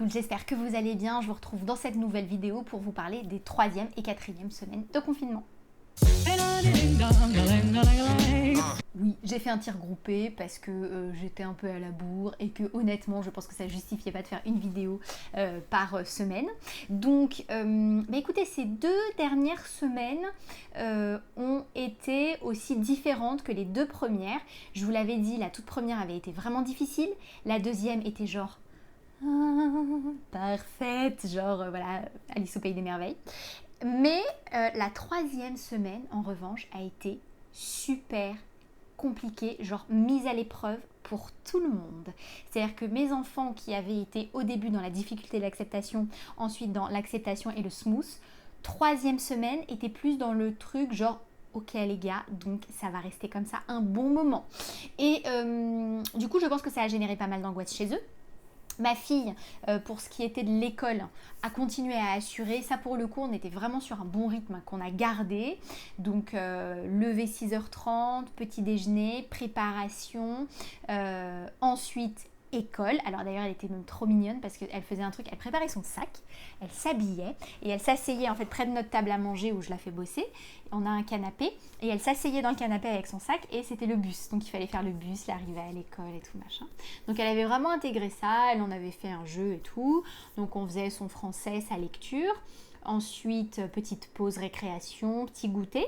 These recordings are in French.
monde, j'espère que vous allez bien. Je vous retrouve dans cette nouvelle vidéo pour vous parler des 3e et 4e semaines de confinement. Oui, j'ai fait un tir groupé parce que j'étais un peu à la bourre et que honnêtement je pense que ça justifiait pas de faire une vidéo par semaine. Donc écoutez, ces 2 dernières semaines ont été aussi différentes que les 2 premières. Je vous l'avais dit, la toute première avait été vraiment difficile, la deuxième était genre parfaite, genre voilà, Alice au pays des merveilles. Mais la 3e semaine, en revanche, a été super compliquée, genre mise à l'épreuve pour tout le monde. C'est-à-dire que mes enfants qui avaient été au début dans la difficulté de l'acceptation, ensuite dans l'acceptation et le smooth, 3e semaine était plus dans le truc genre ok les gars, donc ça va rester comme ça un bon moment. Et du coup je pense que ça a généré pas mal d'angoisse chez eux. Ma fille, pour ce qui était de l'école, a continué à assurer. Ça, pour le coup, on était vraiment sur un bon rythme qu'on a gardé. Donc, lever 6h30, petit déjeuner, préparation, ensuite école. Alors d'ailleurs, elle était même trop mignonne parce qu'elle faisait un truc, elle préparait son sac, elle s'habillait et elle s'asseyait en fait près de notre table à manger où je la fais bosser. On a un canapé et elle s'asseyait dans le canapé avec son sac et c'était le bus. Donc il fallait faire le bus, l'arrivée à l'école et tout machin. Donc elle avait vraiment intégré ça, elle en avait fait un jeu et tout. Donc on faisait son français, sa lecture. Ensuite, petite pause récréation, petit goûter.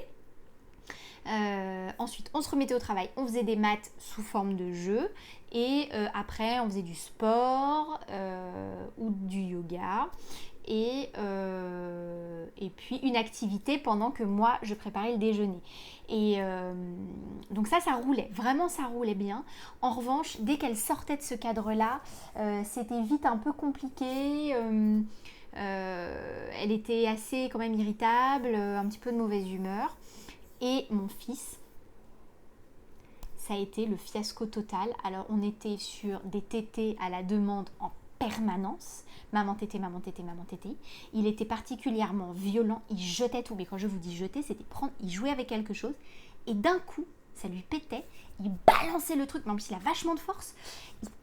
Ensuite on se remettait au travail, on faisait des maths sous forme de jeu et après on faisait du sport ou du yoga et puis une activité pendant que moi je préparais le déjeuner et donc ça roulait, vraiment ça roulait bien. En revanche, dès qu'elle sortait de ce cadre là, c'était vite un peu compliqué. Elle était assez quand même irritable, un petit peu de mauvaise humeur. Et mon fils, ça a été le fiasco total. Alors on était sur des tétés à la demande en permanence. Maman tété, maman tété, maman tété. Il était particulièrement violent, il jetait tout. Mais quand je vous dis jeter, c'était prendre, il jouait avec quelque chose. Et d'un coup, ça lui pétait, il balançait le truc, mais en plus il a vachement de force,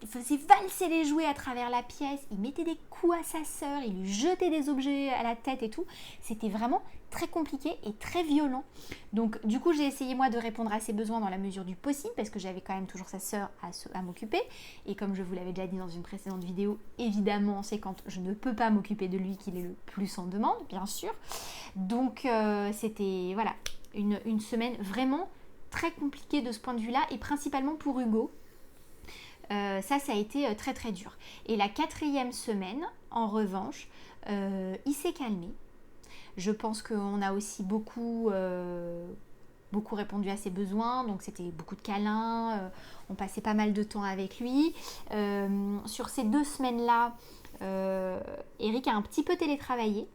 il faisait valser les jouets à travers la pièce, il mettait des coups à sa sœur, il lui jetait des objets à la tête et tout. C'était vraiment très compliqué et très violent. Donc du coup j'ai essayé moi de répondre à ses besoins dans la mesure du possible parce que j'avais quand même toujours sa sœur à m'occuper et comme je vous l'avais déjà dit dans une précédente vidéo, évidemment c'est quand je ne peux pas m'occuper de lui qu'il est le plus en demande, bien sûr. Donc c'était voilà une semaine vraiment très compliqué de ce point de vue là et principalement pour Hugo. Ça a été très très dur. Et la 4e semaine, en revanche, il s'est calmé. Je pense qu'on a aussi beaucoup répondu à ses besoins, donc c'était beaucoup de câlins, on passait pas mal de temps avec lui. Sur ces 2 semaines-là, Eric a un petit peu télétravaillé.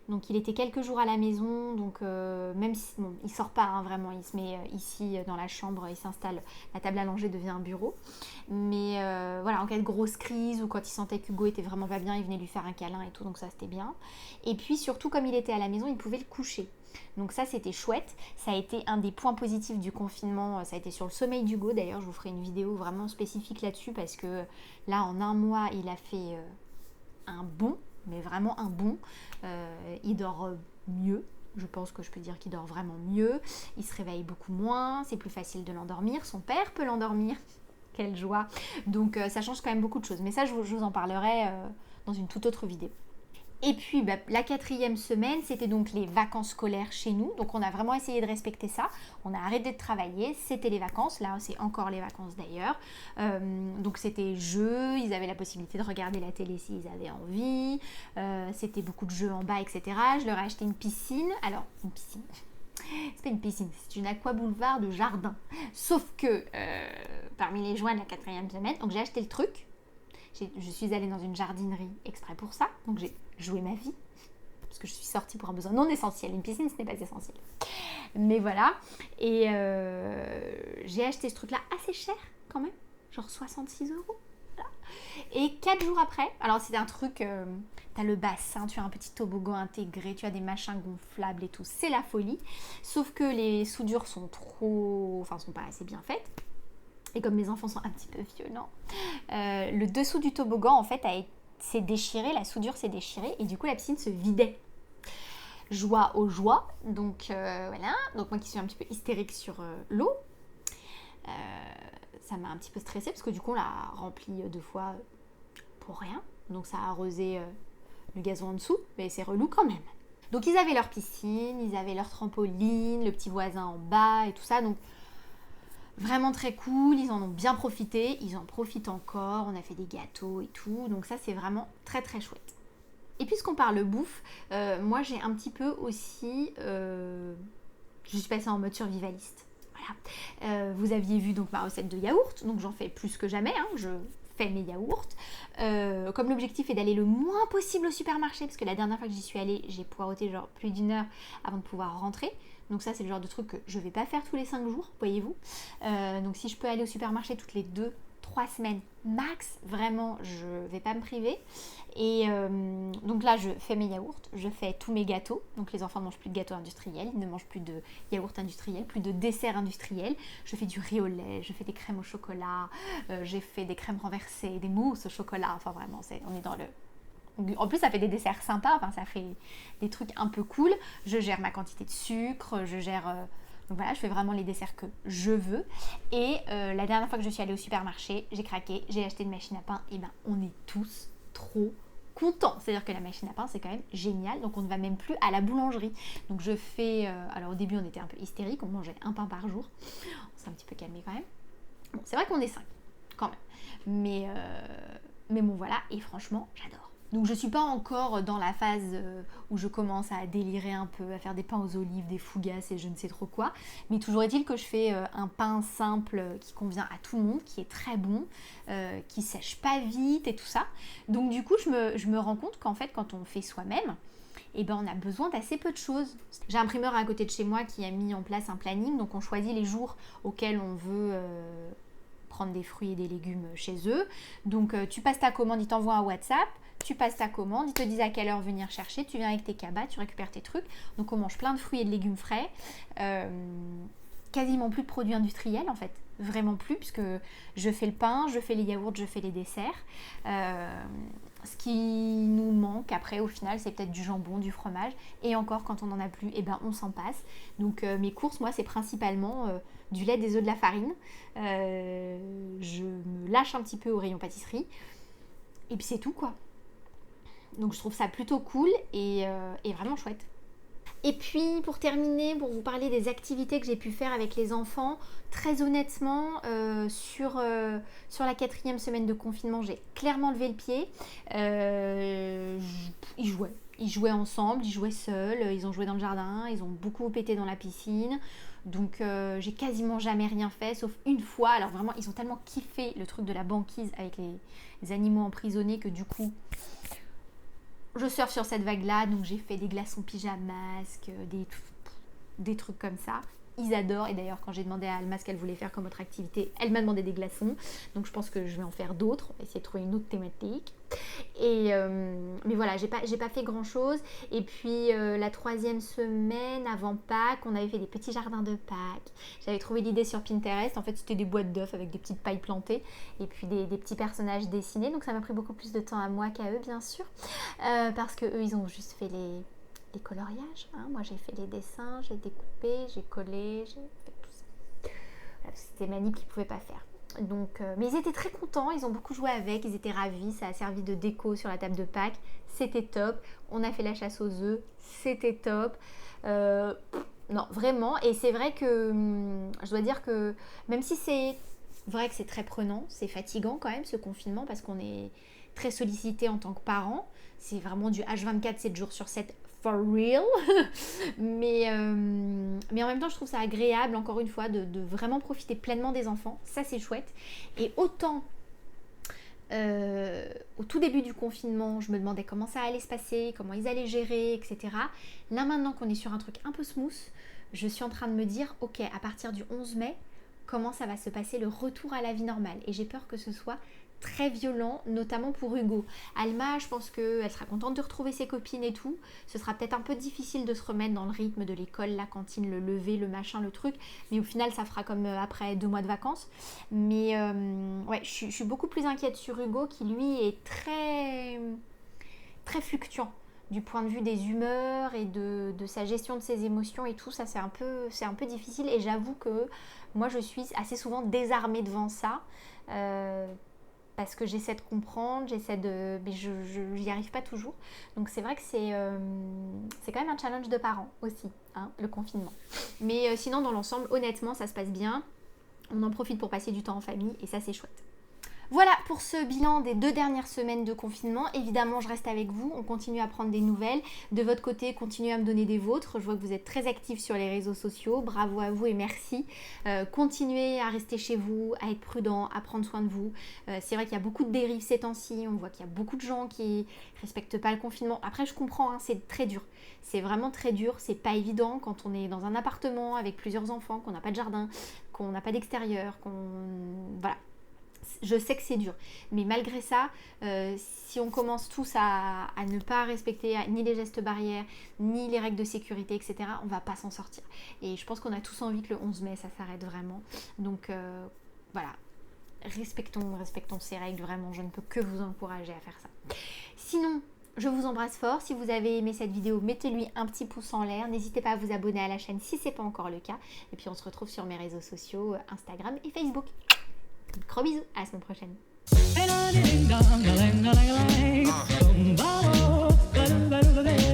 Donc il était quelques jours à la maison, donc même si bon, il sort pas hein, vraiment, il se met ici dans la chambre, il s'installe, la table à langer devient un bureau. Mais voilà, en cas de grosse crise ou quand il sentait qu'Hugo était vraiment pas bien, il venait lui faire un câlin et tout, donc ça c'était bien. Et puis surtout comme il était à la maison, il pouvait le coucher. Donc ça c'était chouette, ça a été un des points positifs du confinement, ça a été sur le sommeil d'Hugo, d'ailleurs je vous ferai une vidéo vraiment spécifique là-dessus parce que là en un mois il a fait un bond. Mais vraiment un bond. Il dort mieux. Je pense que je peux dire qu'il dort vraiment mieux. Il se réveille beaucoup moins. C'est plus facile de l'endormir. Son père peut l'endormir. Quelle joie. Donc ça change quand même beaucoup de choses. Mais ça, je vous en parlerai dans une toute autre vidéo. Et puis la 4e semaine, c'était donc les vacances scolaires chez nous. Donc on a vraiment essayé de respecter ça. On a arrêté de travailler, c'était les vacances. Là, c'est encore les vacances d'ailleurs. Donc c'était jeux, ils avaient la possibilité de regarder la télé s'ils avaient envie. C'était beaucoup de jeux en bas, etc. Je leur ai acheté une piscine. Alors, une piscine... C'est pas une piscine, c'est une aquaboulevard de jardin. Sauf que parmi les joies de la 4e semaine, donc j'ai acheté le truc. Je suis allée dans une jardinerie exprès pour ça, donc j'ai joué ma vie, parce que je suis sortie pour un besoin non essentiel. Une piscine, ce n'est pas essentiel. Mais voilà, et j'ai acheté ce truc-là assez cher quand même, genre 66 €. Voilà. Et 4 jours après, alors c'était un truc, t'as le bassin, tu as un petit toboggan intégré, tu as des machins gonflables et tout, c'est la folie. Sauf que les soudures sont sont pas assez bien faites. Et comme mes enfants sont un petit peu violents, le dessous du toboggan en fait s'est déchiré, la soudure s'est déchirée et du coup la piscine se vidait. Joie aux joies, donc voilà, donc moi qui suis un petit peu hystérique sur l'eau, ça m'a un petit peu stressée parce que du coup on l'a rempli 2 fois pour rien, donc ça a arrosé le gazon en dessous, mais c'est relou quand même. Donc ils avaient leur piscine, ils avaient leur trampoline, le petit voisin en bas et tout ça, donc vraiment très cool, ils en ont bien profité, ils en profitent encore, on a fait des gâteaux et tout, donc ça c'est vraiment très très chouette. Et puisqu'on parle bouffe, moi j'ai un petit peu aussi, je suis passée en mode survivaliste. Voilà. Vous aviez vu donc ma recette de yaourt, donc j'en fais plus que jamais, hein, je fais mes yaourts. Comme l'objectif est d'aller le moins possible au supermarché, parce que la dernière fois que j'y suis allée, j'ai poireauté genre plus d'1 heure avant de pouvoir rentrer. Donc ça c'est le genre de truc que je vais pas faire tous les 5 jours, voyez-vous. Donc si je peux aller au supermarché toutes les 2-3 semaines max, vraiment je vais pas me priver. Et donc là je fais mes yaourts, je fais tous mes gâteaux, donc les enfants ne mangent plus de gâteaux industriels, ils ne mangent plus de yaourts industriels, plus de desserts industriels, je fais du riz au lait, je fais des crèmes au chocolat, j'ai fait des crèmes renversées, des mousses au chocolat, enfin vraiment on est dans le... En plus ça fait des desserts sympas, enfin ça fait des trucs un peu cool, je gère ma quantité de sucre, je gère... Donc voilà, je fais vraiment les desserts que je veux. Et la dernière fois que je suis allée au supermarché, j'ai craqué, j'ai acheté une machine à pain, et ben on est tous trop contents. C'est-à-dire que la machine à pain c'est quand même génial, donc on ne va même plus à la boulangerie. Donc je fais... alors au début on était un peu hystérique, on mangeait un pain par jour. On s'est un petit peu calmé quand même. Bon, c'est vrai qu'on est 5 quand même. Mais bon voilà, et franchement j'adore. Donc je ne suis pas encore dans la phase où je commence à délirer un peu, à faire des pains aux olives, des fougasses et je ne sais trop quoi. Mais toujours est-il que je fais un pain simple qui convient à tout le monde, qui est très bon, qui sèche pas vite et tout ça. Donc du coup je me rends compte qu'en fait quand on fait soi-même, eh ben, on a besoin d'assez peu de choses. J'ai un imprimeur à côté de chez moi qui a mis en place un planning, donc on choisit les jours auxquels on veut... prendre des fruits et des légumes chez eux. Donc tu passes ta commande, ils t'envoient un WhatsApp, tu passes ta commande, ils te disent à quelle heure venir chercher, tu viens avec tes cabas, tu récupères tes trucs. Donc on mange plein de fruits et de légumes frais. Quasiment plus de produits industriels en fait. Vraiment plus, puisque je fais le pain, je fais les yaourts, je fais les desserts. Ce qui nous manque après au final c'est peut-être du jambon, du fromage. Et encore quand on n'en a plus, eh ben, on s'en passe. Donc mes courses moi c'est principalement du lait, des œufs, de la farine. Je me lâche un petit peu au rayon pâtisserie. Et puis c'est tout quoi. Donc je trouve ça plutôt cool et vraiment chouette. Et puis pour terminer, pour vous parler des activités que j'ai pu faire avec les enfants, très honnêtement, sur la 4e semaine de confinement, j'ai clairement levé le pied. Ils jouaient ensemble, ils jouaient seuls, ils ont joué dans le jardin, ils ont beaucoup pété dans la piscine. Donc j'ai quasiment jamais rien fait, sauf une fois. Alors vraiment, ils ont tellement kiffé le truc de la banquise avec les animaux emprisonnés que du coup... je surfe sur cette vague-là, donc j'ai fait des glaçons pyjamasques, des trucs comme ça. Ils adorent, et d'ailleurs quand j'ai demandé à Alma ce qu'elle voulait faire comme autre activité, elle m'a demandé des glaçons, donc je pense que je vais en faire d'autres, on va essayer de trouver une autre thématique. Mais voilà, j'ai pas fait grand chose. Et puis la 3e semaine avant Pâques, on avait fait des petits jardins de Pâques. J'avais trouvé l'idée sur Pinterest, en fait c'était des boîtes d'œufs avec des petites pailles plantées et puis des petits personnages dessinés, donc ça m'a pris beaucoup plus de temps à moi qu'à eux bien sûr, parce que eux ils ont juste fait les coloriages, hein. Moi j'ai fait les dessins, j'ai découpé, j'ai collé, j'ai fait tout ça. C'était Manip qui ne pouvait pas faire. Donc, mais ils étaient très contents, ils ont beaucoup joué avec, ils étaient ravis, ça a servi de déco sur la table de Pâques, c'était top. On a fait la chasse aux œufs, c'était top. Non, vraiment, et c'est vrai que je dois dire que même si c'est vrai que c'est très prenant, c'est fatigant quand même ce confinement parce qu'on est très sollicité en tant que parent. C'est vraiment du H24, 7 jours sur 7, for real. mais en même temps, je trouve ça agréable, encore une fois, de vraiment profiter pleinement des enfants. Ça, c'est chouette. Et autant, au tout début du confinement, je me demandais comment ça allait se passer, comment ils allaient gérer, etc. Là, maintenant qu'on est sur un truc un peu smooth, je suis en train de me dire, ok, à partir du 11 mai, comment ça va se passer le retour à la vie normale. Et j'ai peur que ce soit très violent, notamment pour Hugo. Alma, je pense qu'elle sera contente de retrouver ses copines et tout. Ce sera peut-être un peu difficile de se remettre dans le rythme de l'école, la cantine, le lever, le machin, le truc. Mais au final, ça fera comme après 2 mois de vacances. Mais ouais, je suis beaucoup plus inquiète sur Hugo qui, lui, est très, très fluctuant du point de vue des humeurs et de sa gestion de ses émotions et tout. Ça, c'est un peu difficile. Et j'avoue que moi, je suis assez souvent désarmée devant ça. Parce que j'essaie de comprendre, mais je n'y arrive pas toujours. Donc c'est vrai que c'est quand même un challenge de parents aussi, hein, le confinement. Mais sinon, dans l'ensemble, honnêtement, ça se passe bien. On en profite pour passer du temps en famille et ça, c'est chouette. Voilà pour ce bilan des 2 dernières semaines de confinement. Évidemment, je reste avec vous. On continue à prendre des nouvelles. De votre côté, continuez à me donner des vôtres. Je vois que vous êtes très actifs sur les réseaux sociaux. Bravo à vous et merci. Continuez à rester chez vous, à être prudent, à prendre soin de vous. C'est vrai qu'il y a beaucoup de dérives ces temps-ci. On voit qu'il y a beaucoup de gens qui respectent pas le confinement. Après, je comprends, hein, c'est très dur. C'est vraiment très dur. C'est pas évident quand on est dans un appartement avec plusieurs enfants, qu'on n'a pas de jardin, qu'on n'a pas d'extérieur, voilà. Je sais que c'est dur, mais malgré ça, si on commence tous à ne pas respecter ni les gestes barrières, ni les règles de sécurité, etc., on va pas s'en sortir. Et je pense qu'on a tous envie que le 11 mai, ça s'arrête vraiment. Donc voilà, respectons ces règles, vraiment, je ne peux que vous encourager à faire ça. Sinon, je vous embrasse fort. Si vous avez aimé cette vidéo, mettez-lui un petit pouce en l'air. N'hésitez pas à vous abonner à la chaîne si ce n'est pas encore le cas. Et puis on se retrouve sur mes réseaux sociaux, Instagram et Facebook. Gros bisous, à la semaine prochaine.